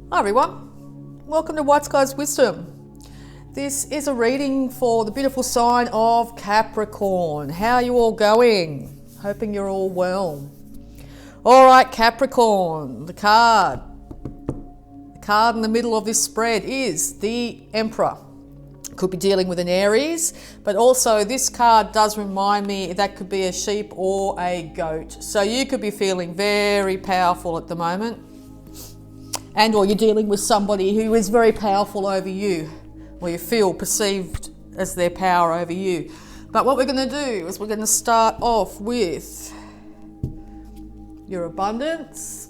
Hi everyone, welcome to Whiteskys Wisdom. This is a reading for the beautiful sign of Capricorn. How are you all going? Hoping you're all well. Alright Capricorn, the card in the middle of this spread is the Emperor. Could be dealing with an Aries, but also this card does remind me that could be a sheep or a goat. So you could be feeling very powerful at the moment. And or you're dealing with somebody who is very powerful over you, or you feel perceived as their power over you. But what we're going to do is we're going to start off with your abundance,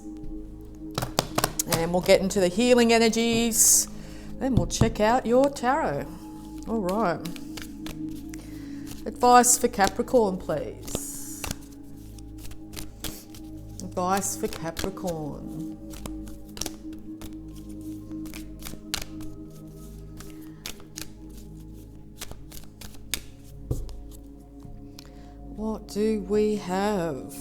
and we'll get into the healing energies, then we'll check out your tarot. All right. Advice for Capricorn, please. Advice for Capricorn. What do we have?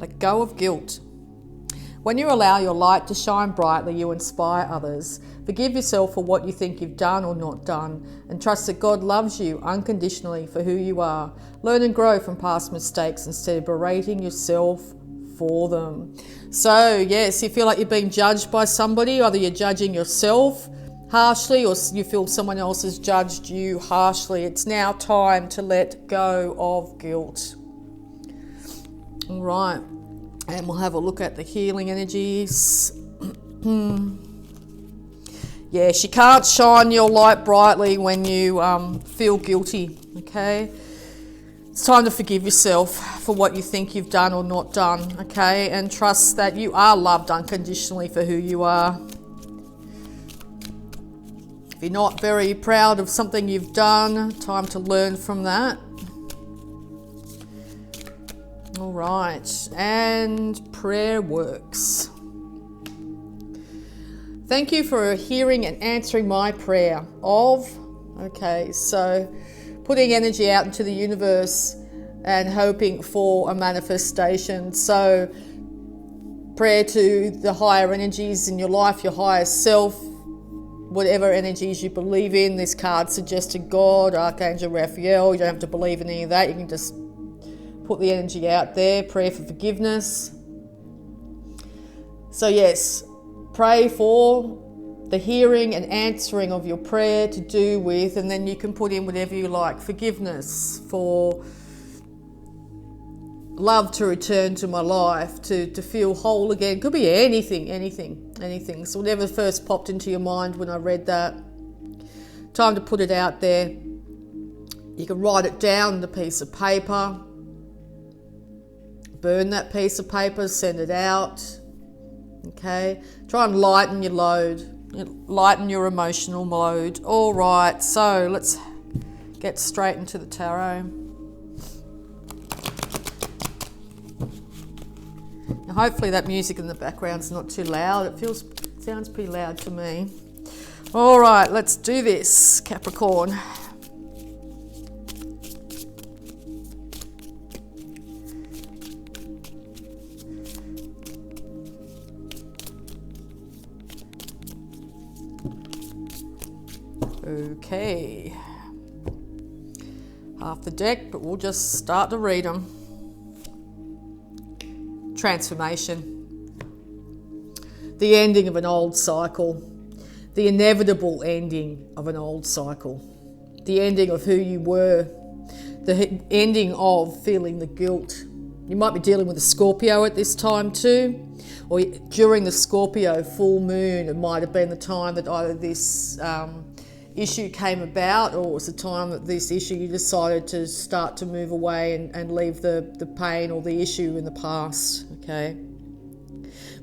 Let go of guilt. When you allow your light to shine brightly, you inspire others. Forgive yourself for what you think you've done or not done, and trust that God loves you unconditionally for who you are. Learn and grow from past mistakes instead of berating yourself for them. So, yes, you feel like you're being judged by somebody, either you're judging yourself harshly or you feel someone else has judged you harshly. It's now time to let go of guilt. All right, and we'll have a look at the healing energies. Yes, you can't shine your light brightly when you feel guilty, okay? It's time to forgive yourself for what you think you've done or not done, okay? And trust that you are loved unconditionally for who you are. If you're not very proud of something you've done, time to learn from that. All right, and prayer works. Thank you for hearing and answering my prayer of, okay, so putting energy out into the universe and hoping for a manifestation. So prayer to the higher energies in your life, your higher self, whatever energies you believe in. This card suggested God, Archangel Raphael. You don't have to believe in any of that. You can just put the energy out there. Prayer for forgiveness. So yes, pray for the hearing and answering of your prayer to do with, and then you can put in whatever you like. Forgiveness, for love to return to my life, to feel whole again. Could be anything. So whatever first popped into your mind when I read that, time to put it out there. You can write it down on a piece of paper, burn that piece of paper, send it out, okay? Try and lighten your load, lighten your emotional load. All right, so let's get straight into the tarot. Now, hopefully that music in the background's not too loud. It sounds pretty loud to me. All right, let's do this, Capricorn. Okay. Half the deck, but we'll just start to read them. Transformation. The ending of an old cycle. The inevitable ending of an old cycle. The ending of who you were. The ending of feeling the guilt. You might be dealing with a Scorpio at this time too. Or during the Scorpio full moon, it might have been the time that either this issue came about, or it was the time that this issue you decided to start to move away and leave the pain or the issue in the past, okay?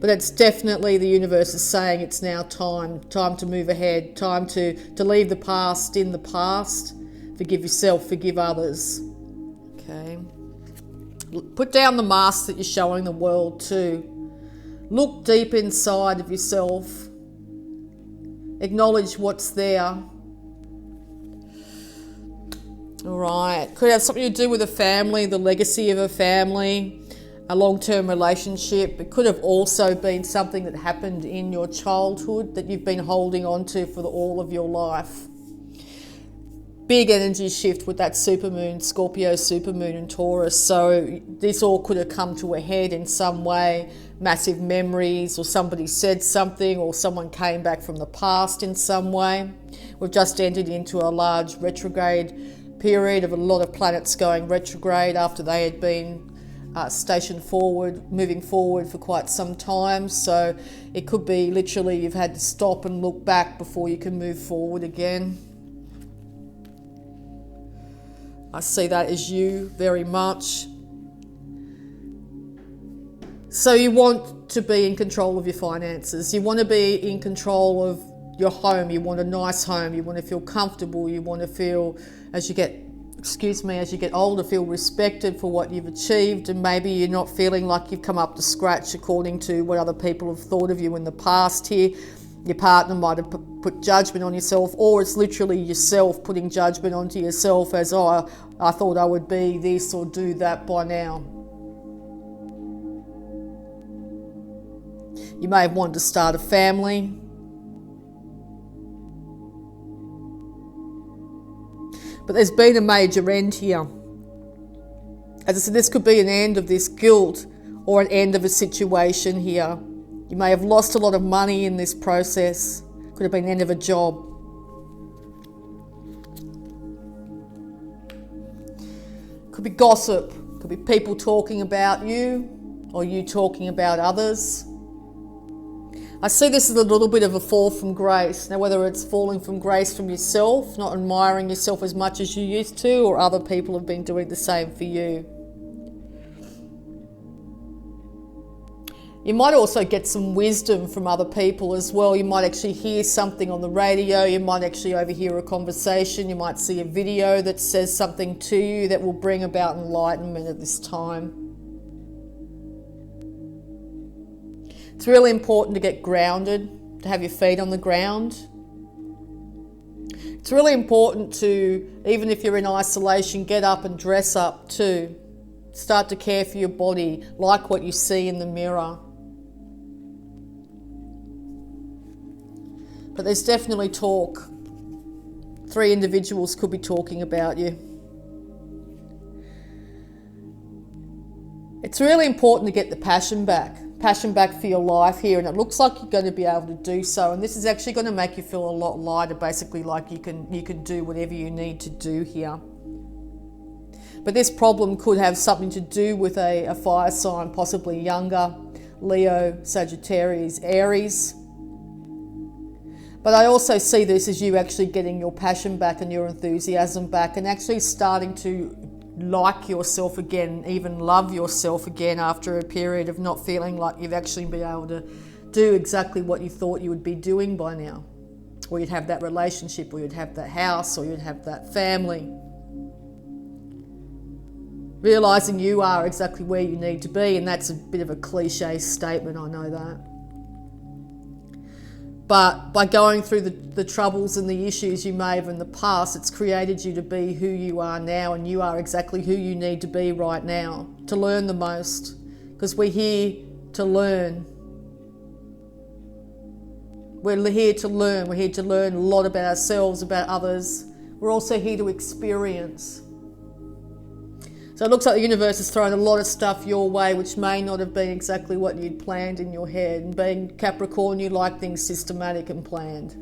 But it's definitely the universe is saying it's now time to move ahead, time to leave the past in the past. Forgive yourself, forgive others, okay? Put down the mask that you're showing the world too. Look deep inside of yourself. Acknowledge what's there. All right, could have something to do with a family, the legacy of a family, a long-term relationship. It could have also been something that happened in your childhood that you've been holding on to for all of your life. Big energy shift with that supermoon, Scorpio supermoon and Taurus. So this all could have come to a head in some way. Massive memories, or somebody said something, or someone came back from the past in some way. We've just entered into a large retrograde period of a lot of planets going retrograde after they had been stationed forward, moving forward for quite some time. So it could be literally you've had to stop and look back before you can move forward again. I see that as you very much. So you want to be in control of your finances. You want to be in control of your home. You want a nice home. You want to feel comfortable. You want to feel, as you get older, feel respected for what you've achieved, and maybe you're not feeling like you've come up to scratch according to what other people have thought of you in the past here. Your partner might have put judgment on yourself, or it's literally yourself putting judgment onto yourself as, oh, I thought I would be this or do that by now. You may have wanted to start a family. But there's been a major end here. As I said, this could be an end of this guilt or an end of a situation here. You may have lost a lot of money in this process. Could have been the end of a job. Could be gossip. Could be people talking about you or you talking about others. I see this as a little bit of a fall from grace. Now, whether it's falling from grace from yourself, not admiring yourself as much as you used to, or other people have been doing the same for you. You might also get some wisdom from other people as well. You might actually hear something on the radio. You might actually overhear a conversation. You might see a video that says something to you that will bring about enlightenment at this time. It's really important to get grounded, to have your feet on the ground. It's really important to, even if you're in isolation, get up and dress up too. Start to care for your body, like what you see in the mirror. But there's definitely talk. 3 individuals could be talking about you. It's really important to get the passion back for your life here, and it looks like you're going to be able to do so. And this is actually going to make you feel a lot lighter, basically like you can do whatever you need to do here. But this problem could have something to do with a fire sign, possibly younger, Leo, Sagittarius, Aries. But I also see this as you actually getting your passion back and your enthusiasm back, and actually starting to like yourself again, even love yourself again after a period of not feeling like you've actually been able to do exactly what you thought you would be doing by now. Or you'd have that relationship, or you'd have that house, or you'd have that family. Realising you are exactly where you need to be, and that's a bit of a cliche statement, I know that. But by going through the troubles and the issues you may have in the past, it's created you to be who you are now, and you are exactly who you need to be right now to learn the most, because we're here to learn. We're here to learn. We're here to learn a lot about ourselves, about others. We're also here to experience. So it looks like the universe has thrown a lot of stuff your way, which may not have been exactly what you'd planned in your head. And being Capricorn, you like things systematic and planned.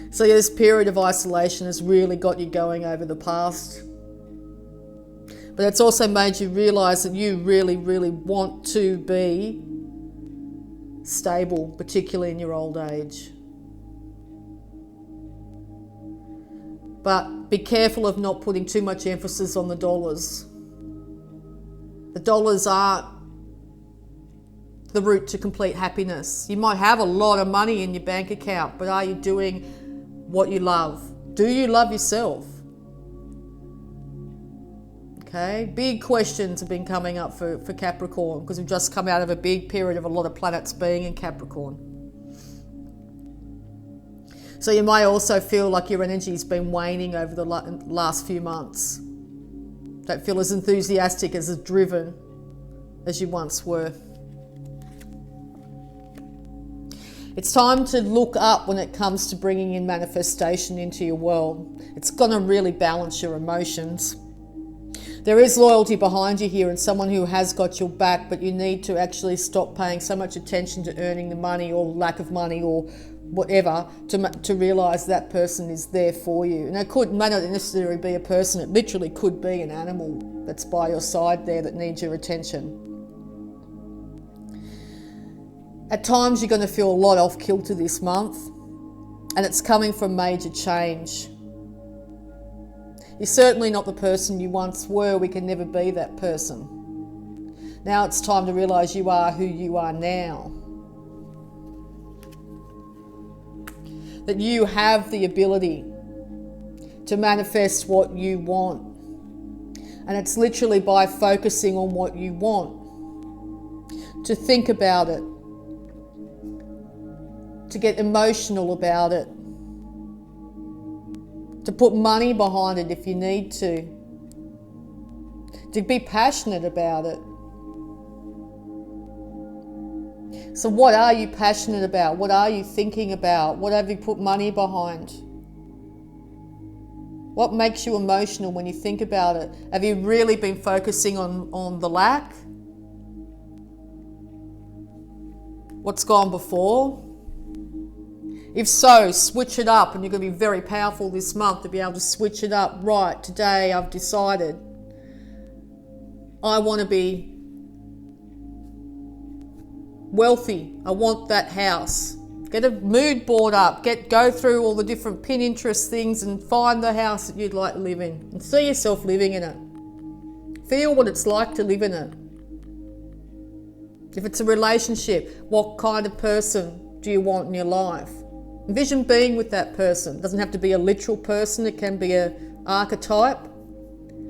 So this period of isolation has really got you going over the past. But it's also made you realise that you really, really want to be stable, particularly in your old age. But be careful of not putting too much emphasis on the dollars. The dollars aren't the route to complete happiness. You might have a lot of money in your bank account, but are you doing what you love? Do you love yourself? Okay, big questions have been coming up for Capricorn, because we've just come out of a big period of a lot of planets being in Capricorn. So you may also feel like your energy's been waning over the last few months. Don't feel as enthusiastic, as driven as you once were. It's time to look up when it comes to bringing in manifestation into your world. It's going to really balance your emotions. There is loyalty behind you here and someone who has got your back, but you need to actually stop paying so much attention to earning the money or lack of money or whatever to realise that person is there for you. And it may not necessarily be a person, it literally could be an animal that's by your side there that needs your attention. At times you're going to feel a lot off kilter this month, and it's coming from major change. You're certainly not the person you once were. We can never be that person. Now it's time to realise you are who you are now. That you have the ability to manifest what you want. And it's literally by focusing on what you want, to think about it, to get emotional about it, to put money behind it if you need to be passionate about it. So what are you passionate about? What are you thinking about? What have you put money behind? What makes you emotional when you think about it? Have you really been focusing on the lack? What's gone before? If so, switch it up, and you're going to be very powerful this month to be able to switch it up. Right, today I've decided I want to be wealthy. I want that house. Get a mood board up. Go through all the different Pinterest things and find the house that you'd like to live in and see yourself living in it. Feel what it's like to live in it. If it's a relationship, what kind of person do you want in your life? Envision being with that person. It doesn't have to be a literal person. It can be an archetype.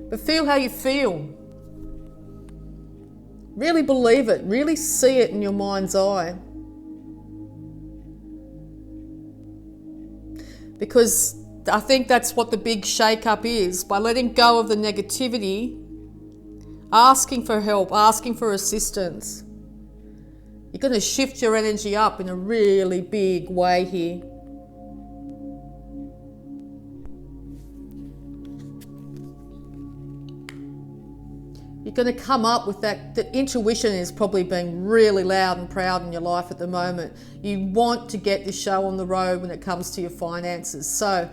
But feel how you feel. Really believe it. Really see it in your mind's eye. Because I think that's what the big shake-up is. By letting go of the negativity, asking for help, asking for assistance, you're going to shift your energy up in a really big way here. You're going to come up with that. The intuition is probably being really loud and proud in your life at the moment. You want to get this show on the road when it comes to your finances. So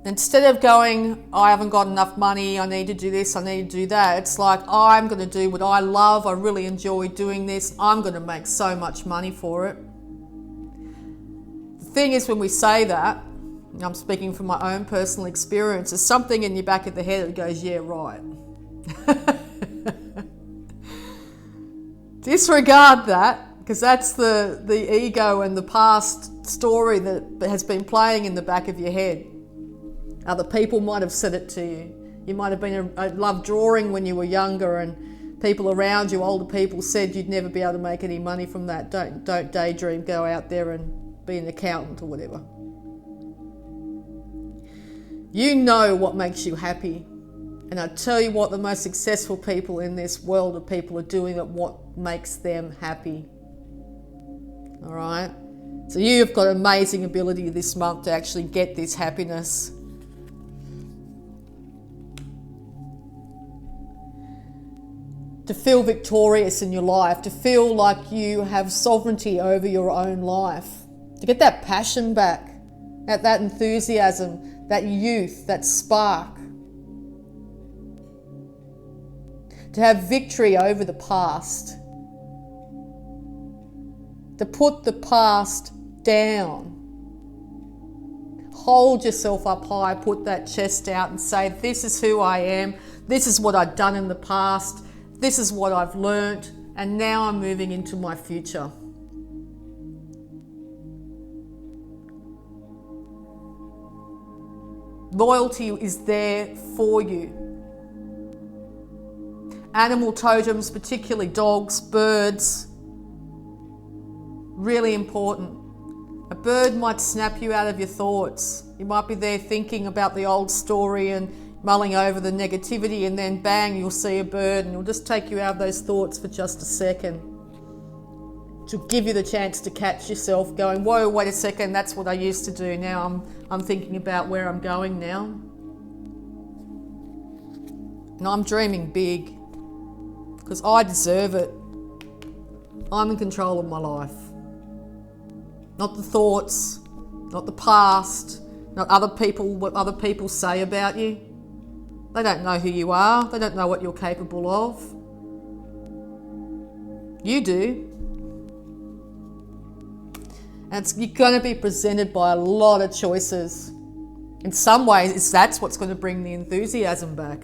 instead of going, I haven't got enough money, I need to do this, I need to do that, it's like, I'm going to do what I love, I really enjoy doing this, I'm going to make so much money for it. The thing is, when we say that, and I'm speaking from my own personal experience, there's something in your back of the head that goes, yeah, right. Disregard that, because that's the ego and the past story that has been playing in the back of your head. Other people might have said it to you. You might have been loved drawing when you were younger, and people around you, older people, said you'd never be able to make any money from that. Don't daydream, go out there and be an accountant or whatever. You know what makes you happy. And I tell you what, the most successful people in this world are people who are doing what makes them happy. All right? So you've got amazing ability this month to actually get this happiness. To feel victorious in your life, to feel like you have sovereignty over your own life, to get that passion back, that enthusiasm, that youth, that spark. To have victory over the past. To put the past down. Hold yourself up high, put that chest out and say, this is who I am, this is what I've done in the past, this is what I've learnt, and now I'm moving into my future. Loyalty is there for you. Animal totems, particularly dogs, birds, really important. A bird might snap you out of your thoughts. You might be there thinking about the old story and you mulling over the negativity, and then bang, you'll see a bird and it'll just take you out of those thoughts for just a second to give you the chance to catch yourself going, whoa, wait a second, that's what I used to do. Now I'm thinking about where I'm going now. And I'm dreaming big because I deserve it. I'm in control of my life. Not the thoughts, not the past, not other people, what other people say about you. They don't know who you are. They don't know what you're capable of. You do. And you're going to be presented by a lot of choices. In some ways, that's what's going to bring the enthusiasm back.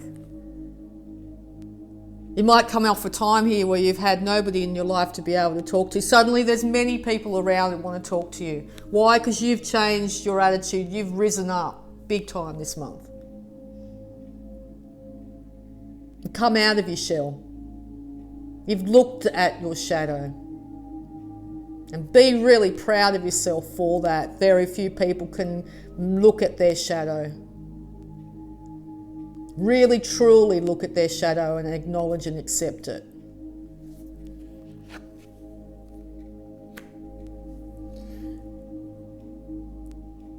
You might come off a time here where you've had nobody in your life to be able to talk to. Suddenly there's many people around that want to talk to you. Why? Because you've changed your attitude. You've risen up big time this month. Come out of your shell. You've looked at your shadow. And be really proud of yourself for that. Very few people can look at their shadow. Really, truly look at their shadow and acknowledge and accept it.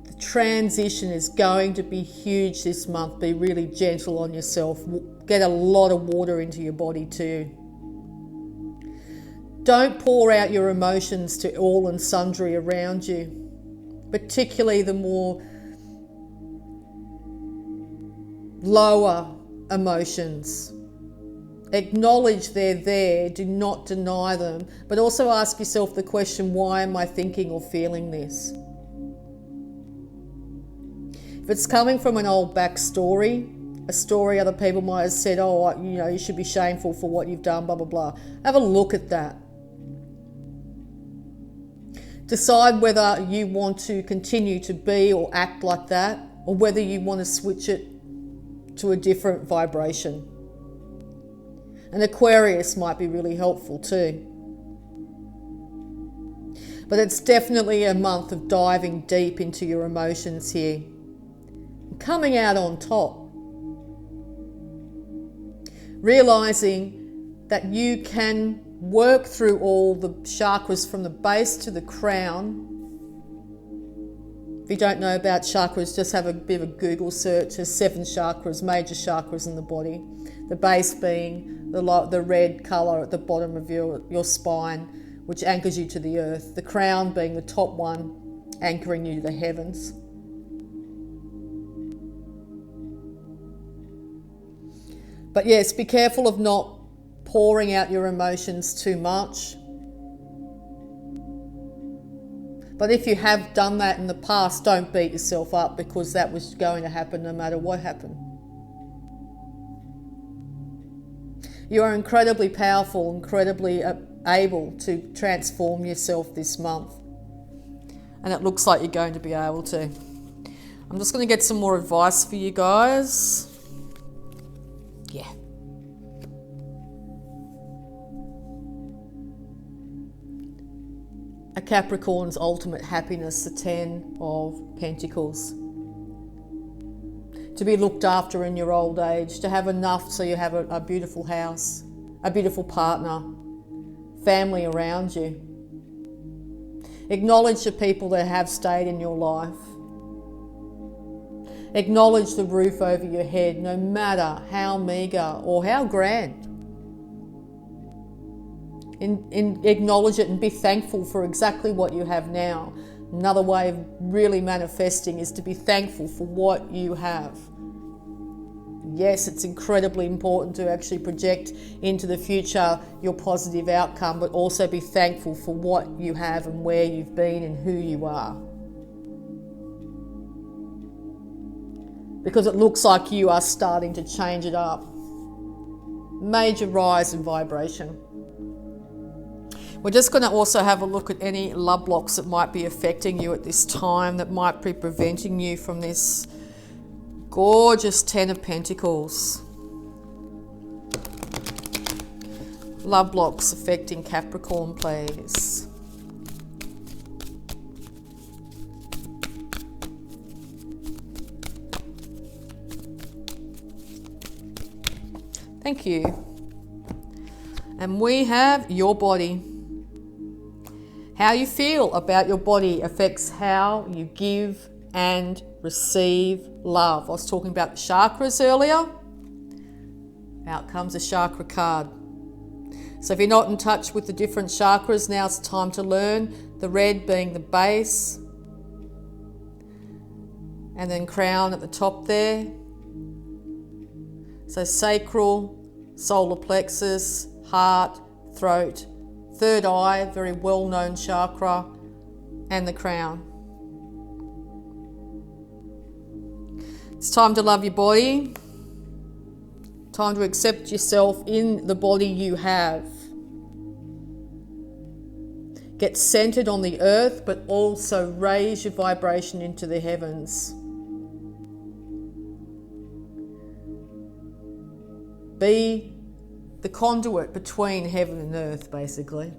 The transition is going to be huge this month. Be really gentle on yourself. Get a lot of water into your body too. Don't pour out your emotions to all and sundry around you, particularly the more lower emotions. Acknowledge they're there, do not deny them, but also ask yourself the question, why am I thinking or feeling this? If it's coming from an old backstory, a story other people might have said, oh, you know, you should be shameful for what you've done, blah, blah, blah. Have a look at that. Decide whether you want to continue to be or act like that, or whether you want to switch it to a different vibration. An Aquarius might be really helpful too. But it's definitely a month of diving deep into your emotions here. Coming out on top. Realizing that you can work through all the chakras from the base to the crown. If you don't know about chakras, just have a bit of a Google search. There's 7 chakras, major chakras in the body. The base being the red colour at the bottom of your spine, which anchors you to the earth. The crown being the top one, anchoring you to the heavens. But yes, be careful of not pouring out your emotions too much. But if you have done that in the past, don't beat yourself up, because that was going to happen no matter what happened. You are incredibly powerful, incredibly able to transform yourself this month. And it looks like you're going to be able to. I'm just going to get some more advice for you guys. Yeah. A Capricorn's ultimate happiness, the 10 of Pentacles. To be looked after in your old age, to have enough so you have a beautiful house, a beautiful partner, family around you. Acknowledge the people that have stayed in your life. Acknowledge the roof over your head, no matter how meagre or how grand. Acknowledge it and be thankful for exactly what you have now. Another way of really manifesting is to be thankful for what you have. Yes, it's incredibly important to actually project into the future your positive outcome, but also be thankful for what you have and where you've been and who you are. Because it looks like you are starting to change it up. Major rise in vibration. We're just going to also have a look at any love blocks that might be affecting you at this time, that might be preventing you from this gorgeous 10 of Pentacles. Love blocks affecting Capricorn, please. Thank you. And we have your body. How you feel about your body affects how you give and receive love. I was talking about the chakras earlier. Out comes a chakra card. So if you're not in touch with the different chakras, now it's time to learn. The red being the base, and then crown at the top there. So sacral, solar plexus, heart, throat, third eye, very well-known chakra, and the crown. It's time to love your body. Time to accept yourself in the body you have. Get centered on the earth, but also raise your vibration into the heavens. Be the conduit between heaven and earth, basically.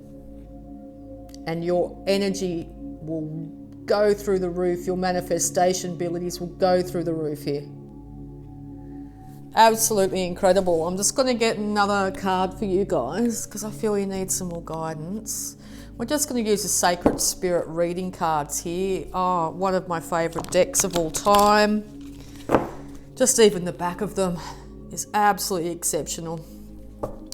And your energy will go through the roof. Your manifestation abilities will go through the roof here. Absolutely incredible. I'm just going to get another card for you guys because I feel you need some more guidance. We're just going to use the Sacred Spirit reading cards here. Oh, one of my favourite decks of all time. Just even the back of them is absolutely exceptional.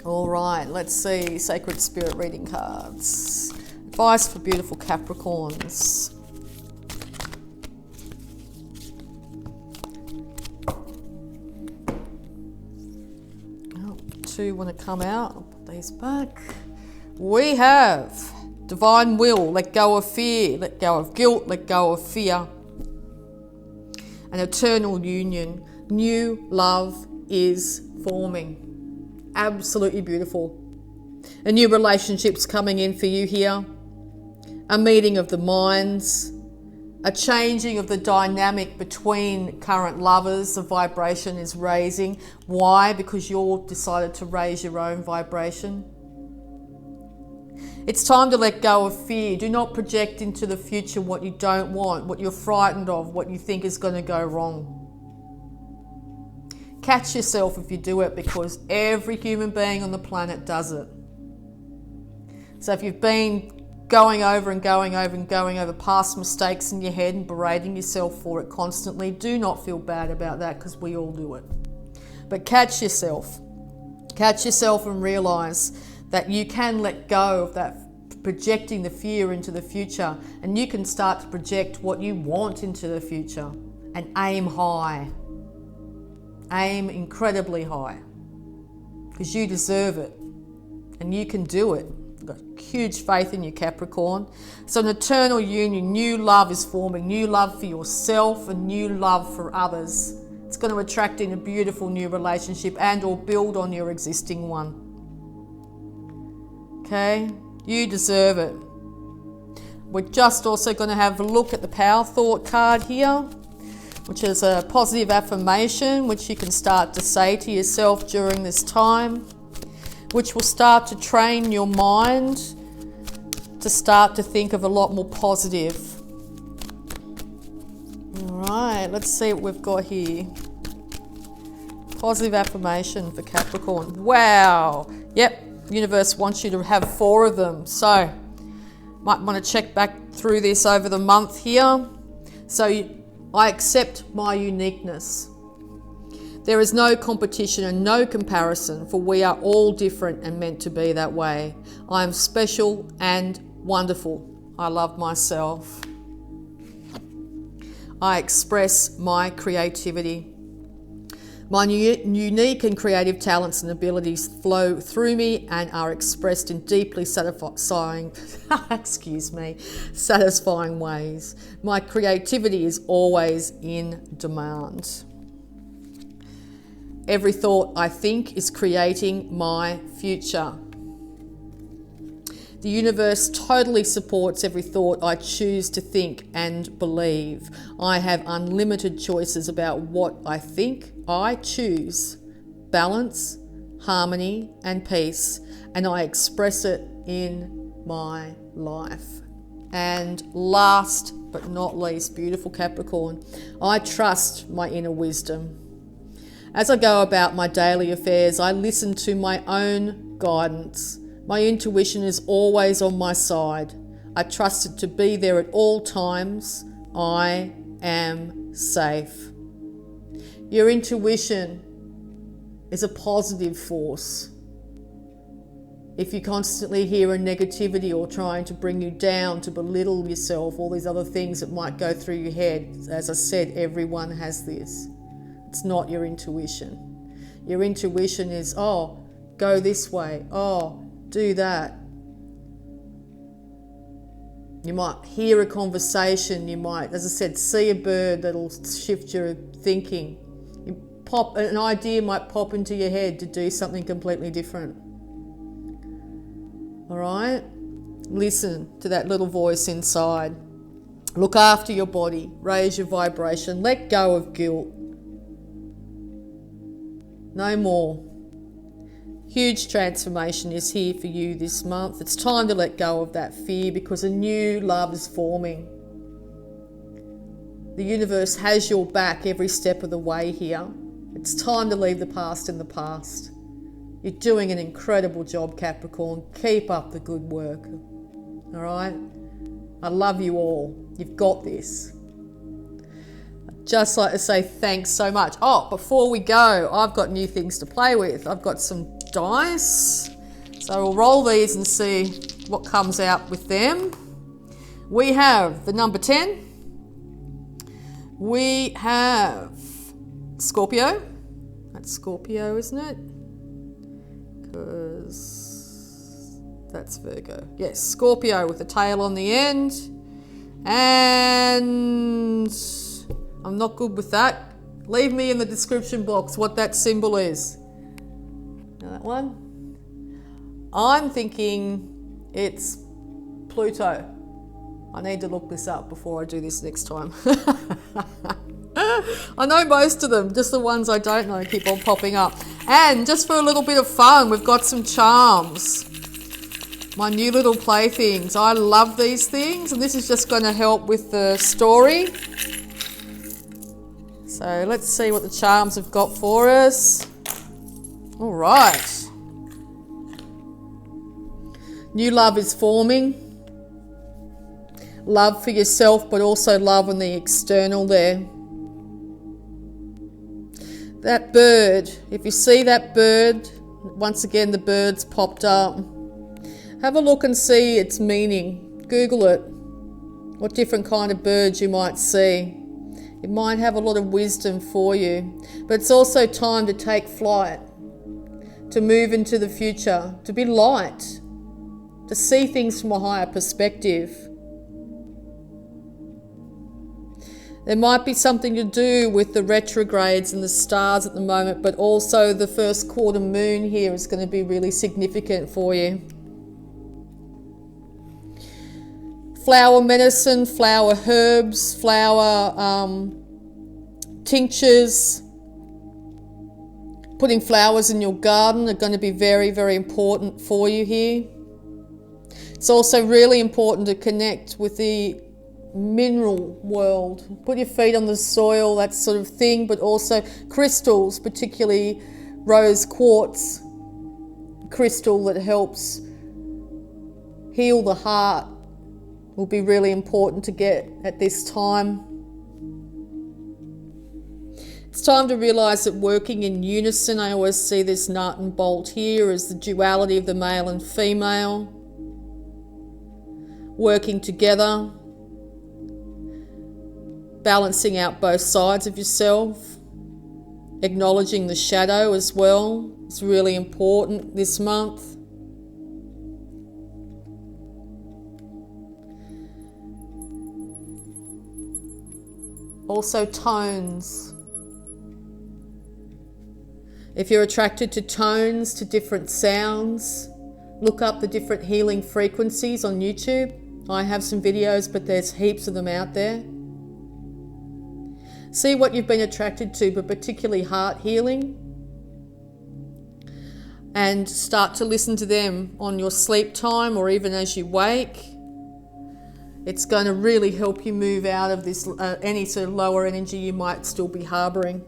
All right, let's see. Sacred Spirit reading cards. Advice for beautiful Capricorns. Oh, two want to come out. I'll put these back. We have divine will, let go of fear, let go of guilt, let go of fear. An eternal union, new love is forming. Absolutely beautiful. A new relationship's coming in for you here. A meeting of the minds, a changing of the dynamic between current lovers. The vibration is raising. Why? Because you've decided to raise your own vibration. It's time to let go of fear. Do not project into the future what you don't want, what you're frightened of, what you think is going to go wrong. Catch yourself if you do it, because every human being on the planet does it. So if you've been going over past mistakes in your head and berating yourself for it constantly, do not feel bad about that, because we all do it. But catch yourself and realise that you can let go of that projecting the fear into the future, and you can start to project what you want into the future and aim high. Aim incredibly high, because you deserve it and you can do it. I've got huge faith in you, Capricorn. So an eternal union, new love is forming, new love for yourself and new love for others. It's going to attract in a beautiful new relationship and or build on your existing one. Okay, you deserve it. We're just also going to have a look at the Power Thought card here, which is a positive affirmation which you can start to say to yourself during this time, which will start to train your mind to start to think of a lot more positive. All right, let's see what we've got here. Positive affirmation for Capricorn. Wow. Yep. Universe wants you to have 4 of them, so might want to check back through this over the month here. So I accept my uniqueness. There is no competition and no comparison, for we are all different and meant to be that way. I am special and wonderful. I love myself. I express my creativity. My unique and creative talents and abilities flow through me and are expressed in deeply satisfying ways. My creativity is always in demand. Every thought I think is creating my future. The universe totally supports every thought I choose to think and believe. I have unlimited choices about what I think. I choose balance, harmony, and peace, and I express it in my life. And last but not least, beautiful Capricorn, I trust my inner wisdom. As I go about my daily affairs, I listen to my own guidance. My intuition is always on my side. I trust it to be there at all times. I am safe. Your intuition is a positive force. If you constantly hear a negativity or trying to bring you down, to belittle yourself, all these other things that might go through your head, as I said, everyone has this. It's not your intuition. Your intuition is, oh, go this way. Oh, do that. You might hear a conversation. You might, as I said, see a bird that'll shift your thinking. An idea might pop into your head to do something completely different. All right? Listen to that little voice inside. Look after your body. Raise your vibration. Let go of guilt. No more. Huge transformation is here for you this month. It's time to let go of that fear because a new love is forming. The universe has your back every step of the way here. It's time to leave the past in the past. You're doing an incredible job, Capricorn. Keep up the good work. All right? I love you all. You've got this. I'd just like to say thanks so much. Oh, before we go, I've got new things to play with. I've got some dice. So we'll roll these and see what comes out with them. We have the number 10. We have Scorpio. That's Scorpio, isn't it? Because that's Virgo. Yes, Scorpio with the tail on the end. And I'm not good with that. Leave me in the description box what that symbol is. Now that one. I'm thinking it's Pluto. I need to look this up before I do this next time. I know most of them, just the ones I don't know keep on popping up. And just for a little bit of fun, we've got some charms. My new little playthings. I love these things, and this is just going to help with the story. So let's see what the charms have got for us. All right. New love is forming. Love for yourself, but also love on the external there. That bird, if you see that bird, once again the bird's popped up. Have a look and see its meaning. Google it. What different kind of birds you might see. It might have a lot of wisdom for you. But it's also time to take flight, to move into the future, to be light, to see things from a higher perspective. There might be something to do with the retrogrades and the stars at the moment, but also the first quarter moon here is going to be really significant for you. Flower medicine, flower herbs, flower tinctures, putting flowers in your garden are going to be very, very important for you here. It's also really important to connect with the mineral world. Put your feet on the soil, that sort of thing, but also crystals, particularly rose quartz crystal that helps heal the heart, will be really important to get at this time. It's time to realise that working in unison, I always see this nut and bolt here as the duality of the male and female, working together, balancing out both sides of yourself, acknowledging the shadow as well. It's really important this month. Also tones. If you're attracted to tones, to different sounds, look up the different healing frequencies on YouTube. I have some videos, but there's heaps of them out there. See what you've been attracted to, but particularly heart healing. And start to listen to them on your sleep time or even as you wake. It's going to really help you move out of this any sort of lower energy you might still be harbouring.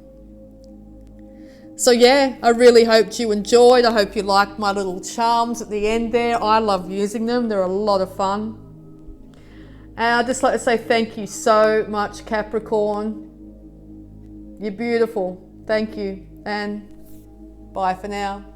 So yeah, I really hoped you enjoyed. I hope you liked my little charms at the end there. I love using them. They're a lot of fun. And I'd just like to say thank you so much, Capricorn. You're beautiful. Thank you. And bye for now.